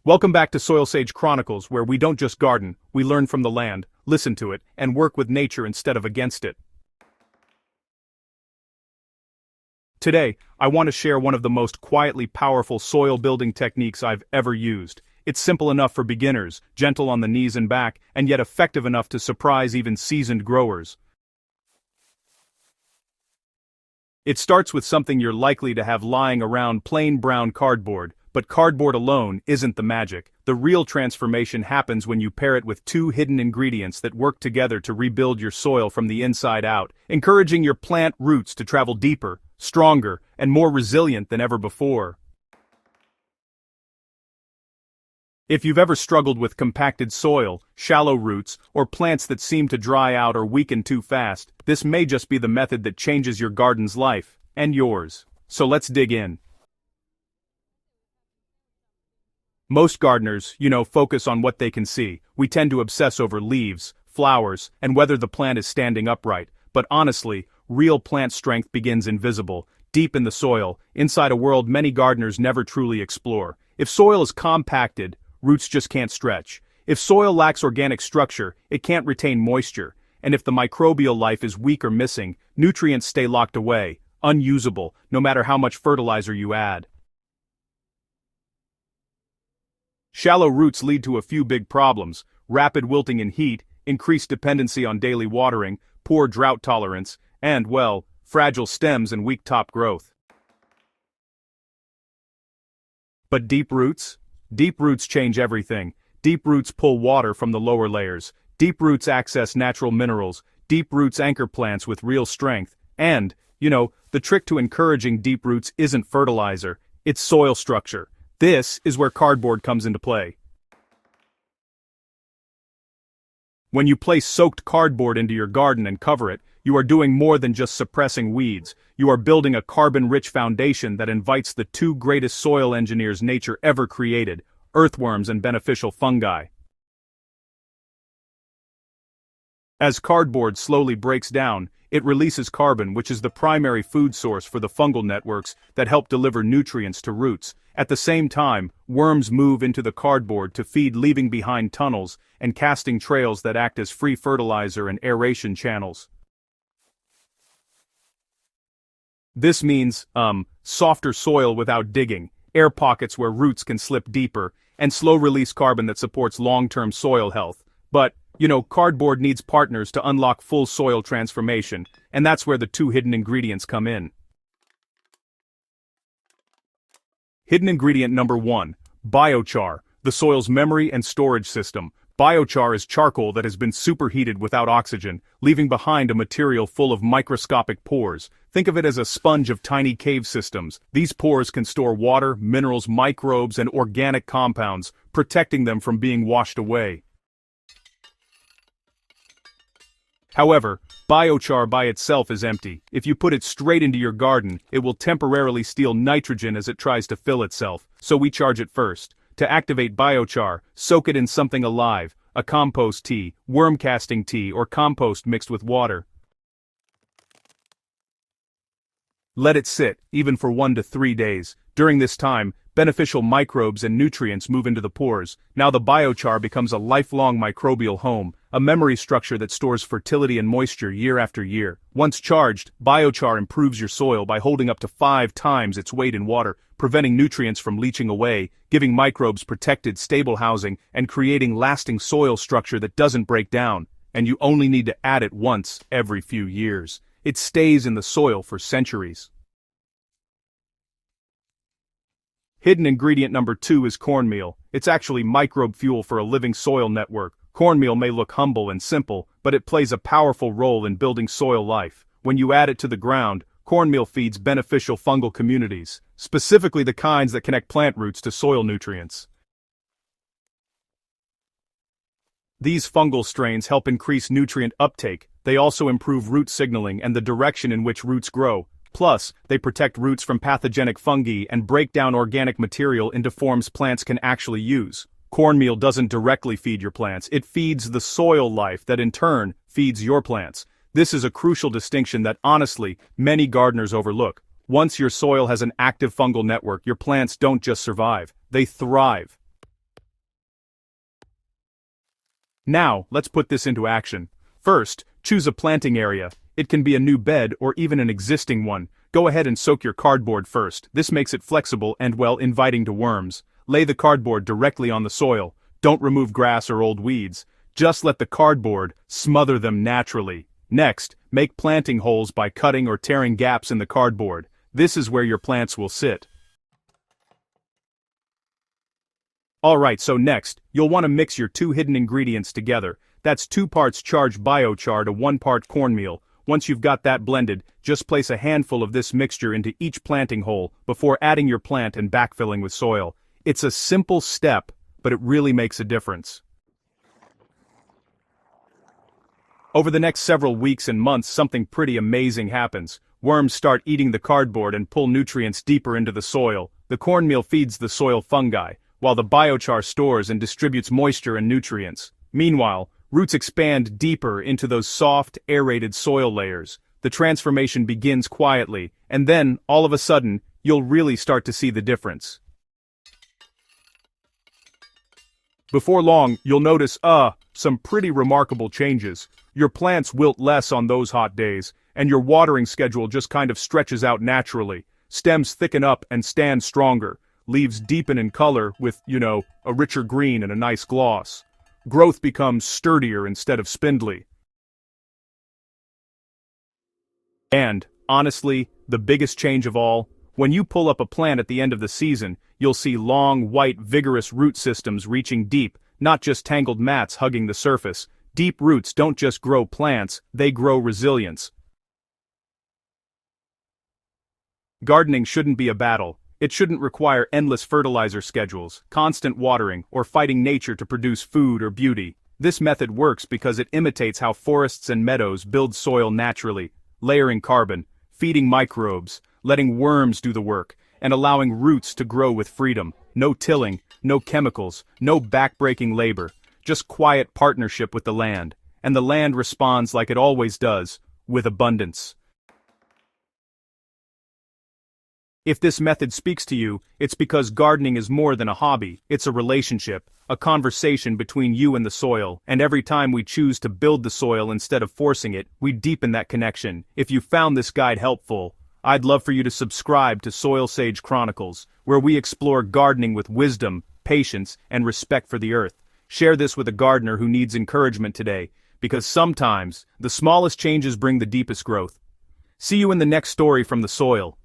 Welcome back to Soilsage Chronicles, where we don't just garden, we learn from the land, listen to it, and work with nature instead of against it. Today, I want to share one of the most quietly powerful soil building techniques I've ever used. It's simple enough for beginners, gentle on the knees and back, and yet effective enough to surprise even seasoned growers. It starts with something you're likely to have lying around: plain brown cardboard. But cardboard alone isn't the magic. The real transformation happens when you pair it with two hidden ingredients that work together to rebuild your soil from the inside out, encouraging your plant roots to travel deeper, stronger, and more resilient than ever before. If you've ever struggled with compacted soil, shallow roots, or plants that seem to dry out or weaken too fast, this may just be the method that changes your garden's life, and yours. So let's dig in. Most gardeners, focus on what they can see. We tend to obsess over leaves, flowers, and whether the plant is standing upright. But honestly, real plant strength begins invisible, deep in the soil, inside a world many gardeners never truly explore. If soil is compacted, roots just can't stretch. If soil lacks organic structure, it can't retain moisture. And if the microbial life is weak or missing, nutrients stay locked away, unusable, no matter how much fertilizer you add. Shallow roots lead to a few big problems: rapid wilting in heat, increased dependency on daily watering, poor drought tolerance, and, fragile stems and weak top growth. But deep roots? Deep roots change everything. Deep roots pull water from the lower layers. Deep roots access natural minerals. Deep roots anchor plants with real strength. And, the trick to encouraging deep roots isn't fertilizer, it's soil structure. This is where cardboard comes into play. When you place soaked cardboard into your garden and cover it, you are doing more than just suppressing weeds. You are building a carbon-rich foundation that invites the two greatest soil engineers nature ever created: earthworms and beneficial fungi. As cardboard slowly breaks down, it releases carbon, which is the primary food source for the fungal networks that help deliver nutrients to roots. At the same time, worms move into the cardboard to feed, leaving behind tunnels and casting trails that act as free fertilizer and aeration channels. This means, softer soil without digging, air pockets where roots can slip deeper, and slow-release carbon that supports long-term soil health. But, cardboard needs partners to unlock full soil transformation, and that's where the two hidden ingredients come in. Hidden ingredient number 1, biochar, the soil's memory and storage system. Biochar is charcoal that has been superheated without oxygen, leaving behind a material full of microscopic pores. Think of it as a sponge of tiny cave systems. These pores can store water, minerals, microbes, and organic compounds, protecting them from being washed away. However, biochar by itself is empty. If you put it straight into your garden, it will temporarily steal nitrogen as it tries to fill itself, so we charge it first. To activate biochar, soak it in something alive: a compost tea, worm casting tea, or compost mixed with water. Let it sit, even for 1 to 3 days. During this time, beneficial microbes and nutrients move into the pores. Now the biochar becomes a lifelong microbial home, a memory structure that stores fertility and moisture year after year. Once charged, biochar improves your soil by holding up to 5 times its weight in water, preventing nutrients from leaching away, giving microbes protected, stable housing, and creating lasting soil structure that doesn't break down. And you only need to add it once every few years. It stays in the soil for centuries. Hidden ingredient number 2 is cornmeal. It's actually microbe fuel for a living soil network. Cornmeal may look humble and simple, but it plays a powerful role in building soil life. When you add it to the ground, cornmeal feeds beneficial fungal communities, specifically the kinds that connect plant roots to soil nutrients. These fungal strains help increase nutrient uptake. They also improve root signaling and the direction in which roots grow. Plus, they protect roots from pathogenic fungi and break down organic material into forms plants can actually use. Cornmeal doesn't directly feed your plants, it feeds the soil life that in turn feeds your plants. This is a crucial distinction that honestly, many gardeners overlook. Once your soil has an active fungal network, your plants don't just survive, they thrive. Now, let's put this into action. First, choose a planting area. It can be a new bed or even an existing one. Go ahead and soak your cardboard first. This makes it flexible and, well, inviting to worms. Lay the cardboard directly on the soil. Don't remove grass or old weeds. Just let the cardboard smother them naturally. Next, make planting holes by cutting or tearing gaps in the cardboard. This is where your plants will sit. Alright, so next, you'll want to mix your two hidden ingredients together. That's 2 parts charged biochar to 1 part cornmeal. Once you've got that blended, just place a handful of this mixture into each planting hole before adding your plant and backfilling with soil. It's a simple step, but it really makes a difference. Over the next several weeks and months, something pretty amazing happens. Worms start eating the cardboard and pull nutrients deeper into the soil. The cornmeal feeds the soil fungi, while the biochar stores and distributes moisture and nutrients. Meanwhile, roots expand deeper into those soft, aerated soil layers. The transformation begins quietly, and then, all of a sudden, you'll really start to see the difference. Before long, you'll notice, some pretty remarkable changes. Your plants wilt less on those hot days, and your watering schedule just kind of stretches out naturally. Stems thicken up and stand stronger. Leaves deepen in color with, a richer green and a nice gloss. Growth becomes sturdier instead of spindly. And, honestly, the biggest change of all, when you pull up a plant at the end of the season, you'll see long, white, vigorous root systems reaching deep, not just tangled mats hugging the surface. Deep roots don't just grow plants, they grow resilience. Gardening shouldn't be a battle. It shouldn't require endless fertilizer schedules, constant watering, or fighting nature to produce food or beauty. This method works because it imitates how forests and meadows build soil naturally, layering carbon, feeding microbes, letting worms do the work, and allowing roots to grow with freedom. No tilling, no chemicals, no backbreaking labor, just quiet partnership with the land. And the land responds like it always does, with abundance. If this method speaks to you, it's because gardening is more than a hobby. It's a relationship, a conversation between you and the soil, and every time we choose to build the soil instead of forcing it, we deepen that connection. If you found this guide helpful, I'd love for you to subscribe to Soilsage Chronicles, where we explore gardening with wisdom, patience, and respect for the earth. Share this with a gardener who needs encouragement today, because sometimes, the smallest changes bring the deepest growth. See you in the next story from the soil.